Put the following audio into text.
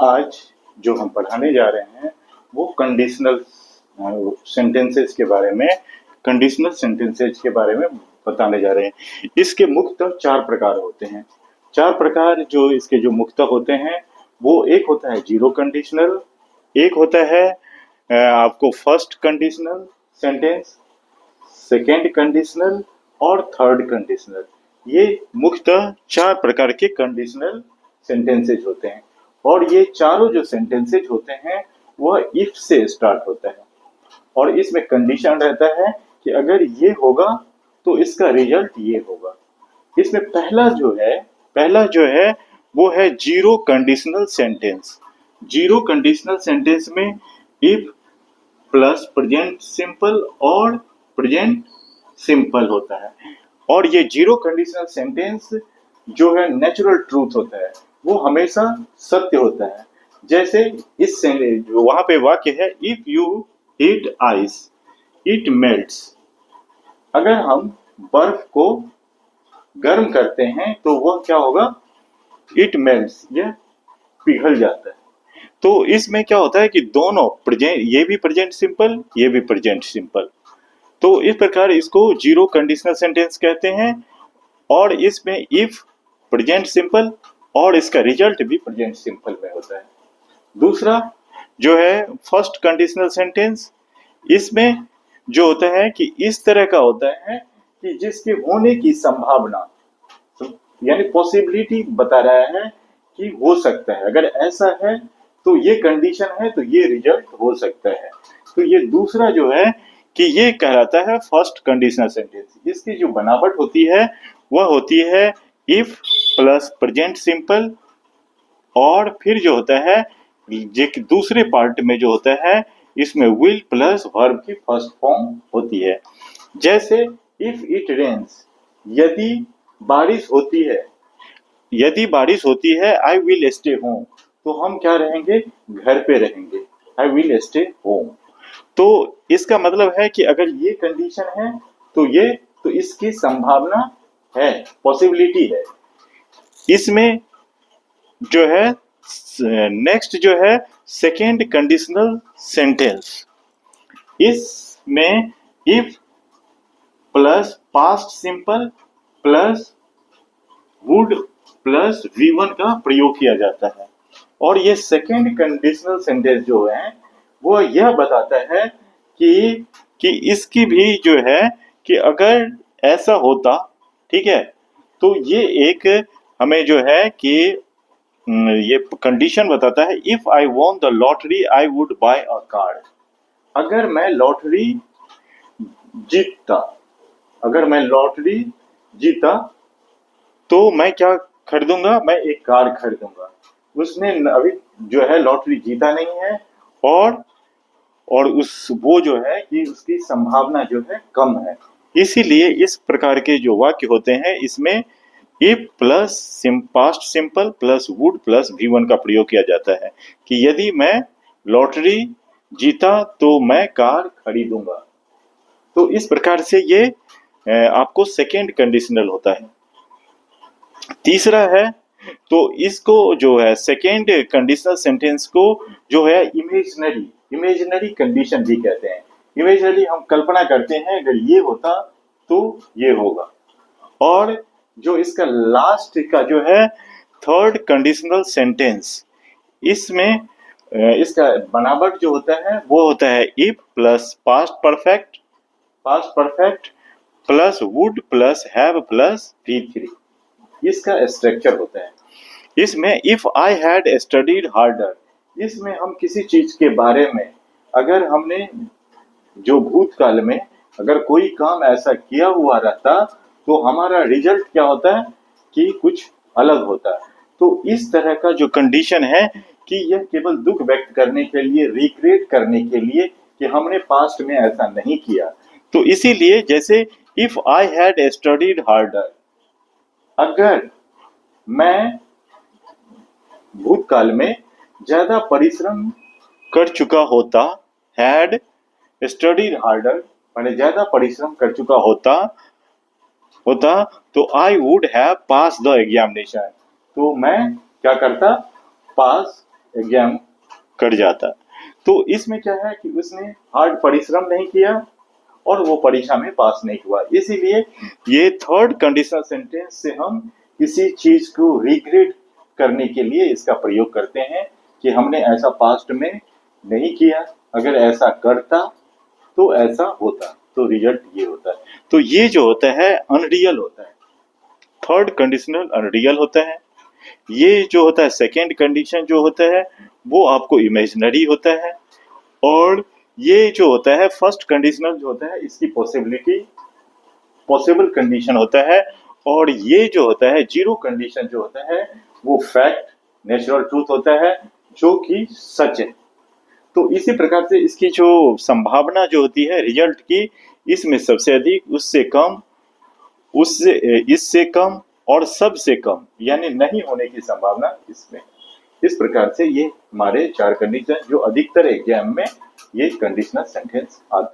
आज जो हम पढ़ाने जा रहे हैं वो कंडीशनल सेंटेंसेज के बारे में बताने जा रहे हैं। इसके मुख्यतः चार प्रकार होते हैं। चार प्रकार जो इसके जो मुख्यतः होते हैं वो एक होता है जीरो कंडीशनल, एक होता है आपको first conditional sentence, second conditional और थर्ड कंडीशनल। ये मुख्यतः चार प्रकार के कंडीशनल सेंटेंसेज होते हैं और ये चारों जो सेंटेंसेज होते हैं वह इफ से स्टार्ट होता है और इसमें कंडीशन रहता है कि अगर ये होगा तो इसका रिजल्ट ये होगा। इसमें पहला जो है वो है zero conditional sentence. Zero conditional sentence में इफ प्लस प्रेजेंट सिंपल और प्रेजेंट सिंपल होता है और ये जीरो कंडीशनल सेंटेंस जो है नेचुरल ट्रूथ होता है, वो हमेशा सत्य होता है। जैसे इस वहां पे वाक्य है if you heat ice it melts. अगर हम बर्फ को गर्म करते हैं तो वह क्या होगा, इट मेल्ट्स, यह पिघल जाता है। तो इसमें क्या होता है कि दोनों प्रेजेंट, ये भी प्रेजेंट सिंपल, ये भी प्रेजेंट सिंपल, तो इस प्रकार इसको जीरो कंडीशनल सेंटेंस कहते हैं। और इसमें इफ प्रेजेंट सिंपल और इसका रिजल्ट भी प्रेजेंट सिंपल में होता है। दूसरा जो है फर्स्ट कंडीशनल सेंटेंस, इसमें जो होता है कि इस तरह का होता है कि जिसके होने की संभावना, यानी पॉसिबिलिटी बता रहा है कि हो सकता है, अगर ऐसा है तो ये कंडीशन है तो ये रिजल्ट हो सकता है। तो ये दूसरा जो है कि ये कहलाता है फर्स्ट कंडीशनल सेंटेंस। इसकी जो बनावट होती है वह होती है इफ प्लस प्रेजेंट सिंपल और फिर जो होता है दूसरे पार्ट में जो होता है इसमें विल प्लस वर्ब की फर्स्ट फॉर्म होती है। जैसे इफ इट रेन्स, यदि बारिश होती है, यदि बारिश होती है आई विल स्टे होम, तो हम क्या रहेंगे, घर पे रहेंगे, आई विल स्टे होम। तो इसका मतलब है कि अगर ये कंडीशन है तो इसकी संभावना है, पॉसिबिलिटी है। इसमें जो है नेक्स्ट जो है सेकेंड कंडीशनल सेंटेंस, इसमें if plus past simple plus would plus V1 का प्रयोग किया जाता है। और ये सेकेंड कंडीशनल सेंटेंस जो है वो यह बताता है कि इसकी भी जो है कि अगर ऐसा होता, ठीक है, तो ये एक हमें जो है कि ये कंडीशन बताता है if I won the lottery I would buy a car. अगर मैं लॉटरी जीतता, अगर मैं लॉटरी जीता तो मैं क्या खरीदूंगा, मैं एक कार खरीदूंगा। उसने अभी जो है लॉटरी जीता नहीं है और वो जो है कि उसकी संभावना जो है कम है। इसीलिए इस प्रकार के जो वाक्य होते हैं इसमें if plus past simple plus would plus V1 का प्रयोग किया जाता है कि यदि मैं लॉटरी जीता तो मैं कार खरीदूंगा। तो इस प्रकार से ये आपको सेकेंड कंडीशनल होता है। तीसरा है तो इसको जो है सेकेंड कंडीशनल सेंटेंस को जो है इमेजिनरी कंडीशन भी कहते हैं। इमेजिनरी हम कल्पना करते हैं अगर ये होता तो ये होगा। और जो इसका लास्ट का जो है थर्ड कंडीशनल सेंटेंस, इसमें इसका बनावट जो होता है वो होता है if plus past perfect plus would plus have plus V3। इसका स्ट्रक्चर होता है। इसमें if I had studied harder, इसमें हम किसी चीज के बारे में, अगर हमने जो भूतकाल में अगर कोई काम ऐसा किया हुआ रहता तो हमारा रिजल्ट क्या होता है कि कुछ अलग होता है। तो इस तरह का जो कंडीशन है कि यह केवल दुख व्यक्त करने के लिए, रिक्रिएट करने के लिए कि हमने पास्ट में ऐसा नहीं किया। तो इसीलिए जैसे if I had studied harder, अगर मैं भूतकाल में ज्यादा परिश्रम कर चुका होता, हैड स्टडीड हार्डर मैंने ज्यादा परिश्रम कर चुका होता तो I would have pass the examination, तो मैं क्या करता, पास एग्जाम कट जाता। तो इसमें क्या है कि उसने हार्ड परिश्रम नहीं किया और वो परीक्षा में पास नहीं हुआ। इसीलिए ये थर्ड कंडीशनल सेंटेंस से हम किसी चीज को रिग्रेट करने के लिए इसका प्रयोग करते हैं कि हमने ऐसा पास्ट में नहीं किया, अगर ऐसा करता तो ऐसा होता, तो रिजल्ट ये होता है। तो ये जो होता है अनरियल होता है, थर्ड कंडीशनल अनरियल होता है। ये जो होता है सेकेंड कंडीशन जो होता है वो आपको इमेजिनरी होता है। और ये जो होता है फर्स्ट कंडीशनल जो होता है इसकी पॉसिबल कंडीशन होता है। और ये जो होता है जीरो कंडीशन जो होता है वो फैक्ट, नेचुरल ट्रूथ होता है, जो कि सच है। तो इसी प्रकार से इसकी जो संभावना जो होती है रिजल्ट की, इसमें सबसे अधिक, उससे कम, उससे इससे कम और सबसे कम, यानी नहीं होने की संभावना इसमें। इस प्रकार से ये हमारे चार कंडीशन जो अधिकतर एग्जाम में ये कंडीशनल सेंटेंस आते हैं।